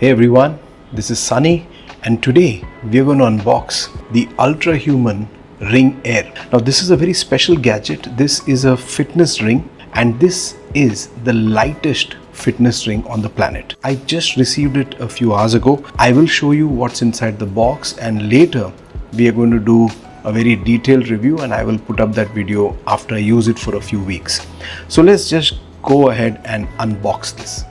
Hey everyone, this is Sunny and today we're going to unbox the Ultrahuman Ring Air. Now this is a very special gadget. This is a fitness ring and this is the lightest fitness ring on the planet. I just received it a few hours ago. I will show you what's inside the box and later we are going to do a very detailed review and I will put up that video after I use it for a few weeks. So let's just go ahead and unbox this.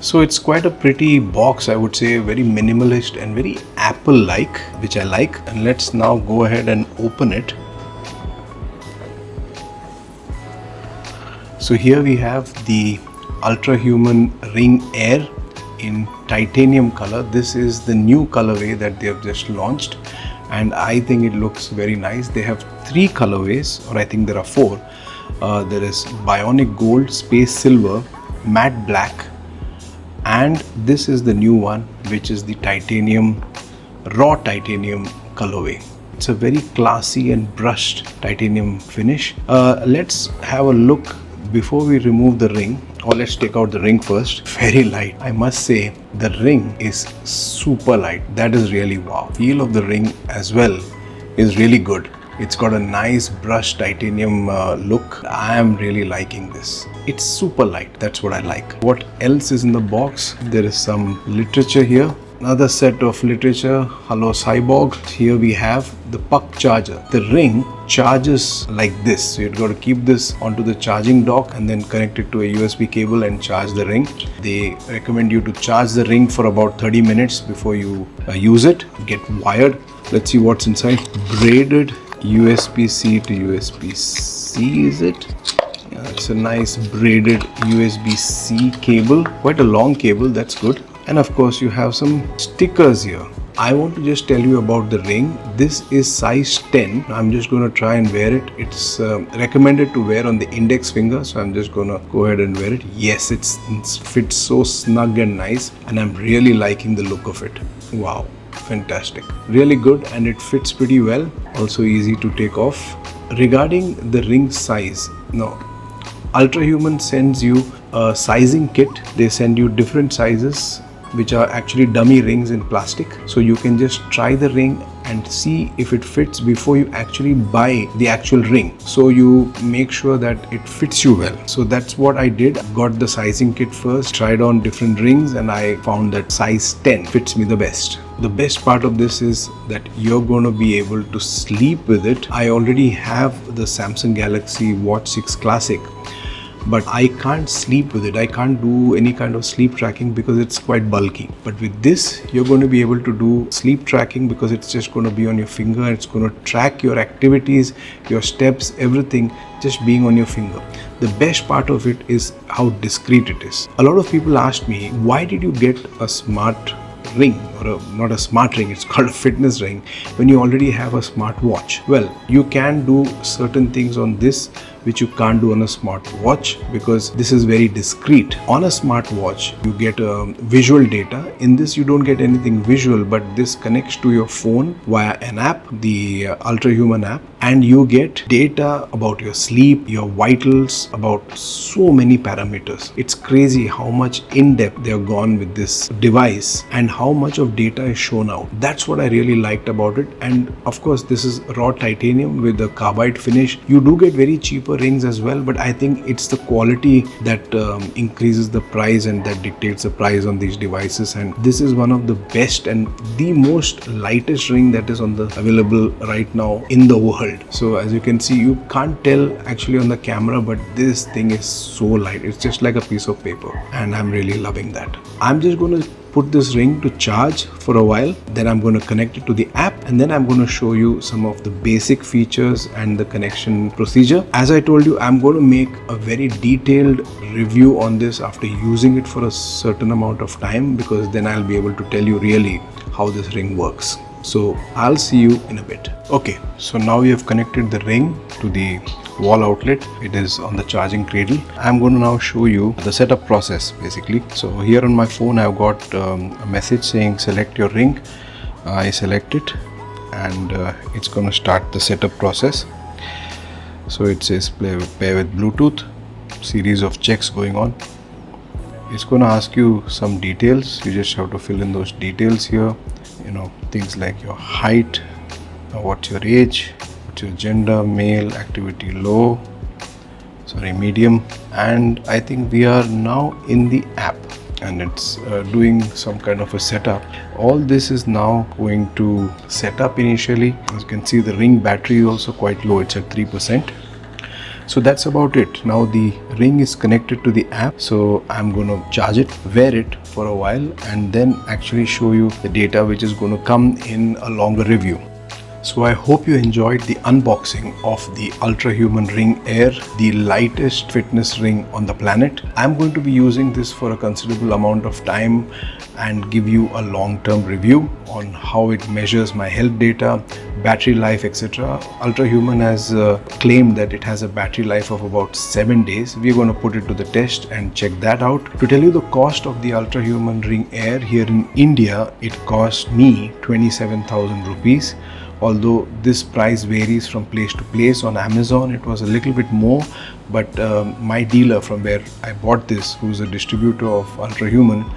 So it's quite a pretty box, I would say, very minimalist and very Apple-like, which I like. And let's now go ahead and open it. So here we have the Ultrahuman Ring Air in titanium color. This is the new colorway that they have just launched and I think it looks very nice. They have 3 colorways, or I think there are 4. There is Bionic Gold, Space Silver, Matte Black, and this is the new one, which is the titanium, raw titanium colorway. It's a very classy and brushed titanium finish. Let's have a look before we remove the ring, or let's take out the ring first. Very light. I must say the ring is super light. That is really wow. Feel of the ring as well is really good. It's got a nice brushed titanium look. I am really liking this. It's super light. That's what I like. What else is in the box? There is some literature here. Another set of literature. Hello Cyborg. Here we have the puck charger. The ring charges like this. So you've got to keep this onto the charging dock and then connect it to a USB cable and charge the ring. They recommend you to charge the ring for about 30 minutes before you use it. Get wired. Let's see what's inside. Braided USB-C to USB-C, is it? Yeah, it's a nice braided USB-C cable. Quite a long cable, that's good. And of course you have some stickers here. I want to just tell you about the ring. This is size 10. I'm just going to try and wear it. It's recommended to wear on the index finger, so I'm just going to go ahead and wear it. Yes, it fits so snug and nice and I'm really liking the look of it. Wow. Fantastic, really good, and it fits pretty well, also easy to take off. Regarding the ring size, now Ultrahuman sends you a sizing kit. They send you different sizes which are actually dummy rings in plastic, so you can just try the ring and see if it fits before you actually buy the actual ring, so you make sure that it fits you well. So that's what I did. Got the sizing kit first, tried on different rings, and I found that size 10 fits me the best. The best part of this is that you're going to be able to sleep with it. I already have the Samsung Galaxy Watch 6 Classic, but I can't sleep with it. I can't do any kind of sleep tracking because it's quite bulky. But with this, you're going to be able to do sleep tracking because it's just going to be on your finger. It's going to track your activities, your steps, everything just being on your finger. The best part of it is how discreet it is. A lot of people ask me, why did you get a smart ring, or not a smart ring, it's called a fitness ring, when you already have a smart watch? Well, you can do certain things on this which you can't do on a smart watch because this is very discreet. On a smart watch you get visual data. In this you don't get anything visual, but this connects to your phone via an app, the Ultrahuman app, and you get data about your sleep, your vitals, about so many parameters. It's crazy how much in-depth they have gone with this device and how much of data is shown out. That's what I really liked about it. And of course this is raw titanium with a carbide finish. You do get very cheaper rings as well, but I think it's the quality that increases the price and that dictates the price on these devices. And this is one of the best and the most lightest ring that is on the available right now in the world. So as you can see, you can't tell actually on the camera, but this thing is so light. It's just like a piece of paper and I'm really loving that. I'm just going to put this ring to charge for a while, then I'm going to connect it to the app, and then I'm going to show you some of the basic features and the connection procedure. As I told you, I'm going to make a very detailed review on this after using it for a certain amount of time, because then I'll be able to tell you really how this ring works. So I'll see you in a bit. Okay, so now we have connected the ring to the wall outlet. It is on the charging cradle. I'm going to now show you the setup process basically. So here on my phone I've got a message saying select your ring. I select it and it's going to start the setup process. So it says pair with Bluetooth, series of checks going on. It's going to ask you some details. You just have to fill in those details here, things like your height, what's your age, what's your gender, male, activity low, medium, and I think we are now in the app and it's doing some kind of a setup. All this is now going to set up initially. As you can see, the ring battery is also quite low, it's at 3%. So that's about it. Now the ring is connected to the app, so I'm going to charge it, wear it for a while, and then actually show you the data which is going to come in a longer review. So I hope you enjoyed the unboxing of the Ultrahuman Ring Air, the lightest fitness ring on the planet. I'm going to be using this for a considerable amount of time and give you a long-term review on how it measures my health data, battery life, etc. Ultrahuman has claimed that it has a battery life of about 7 days. We're going to put it to the test and check that out. To tell you the cost of the Ultrahuman Ring Air here in India, it cost me 27,000 rupees. Although this price varies from place to place. On Amazon it was a little bit more, but my dealer from where I bought this, who's a distributor of Ultrahuman,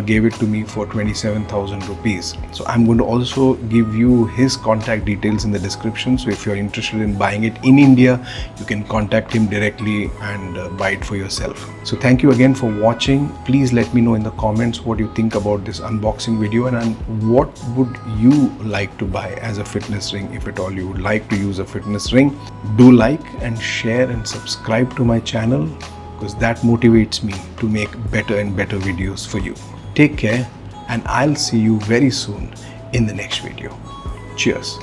gave it to me for 27,000 rupees. So I'm going to also give you his contact details in the description, so if you're interested in buying it in India, you can contact him directly and buy it for yourself. So thank you again for watching. Please let me know in the comments what you think about this unboxing video, and what would you like to buy as a fitness ring. If at all you would like to use a fitness ring, do like and share and subscribe to my channel, because that motivates me to make better and better videos for you. Take care, and I'll see you very soon in the next video. Cheers.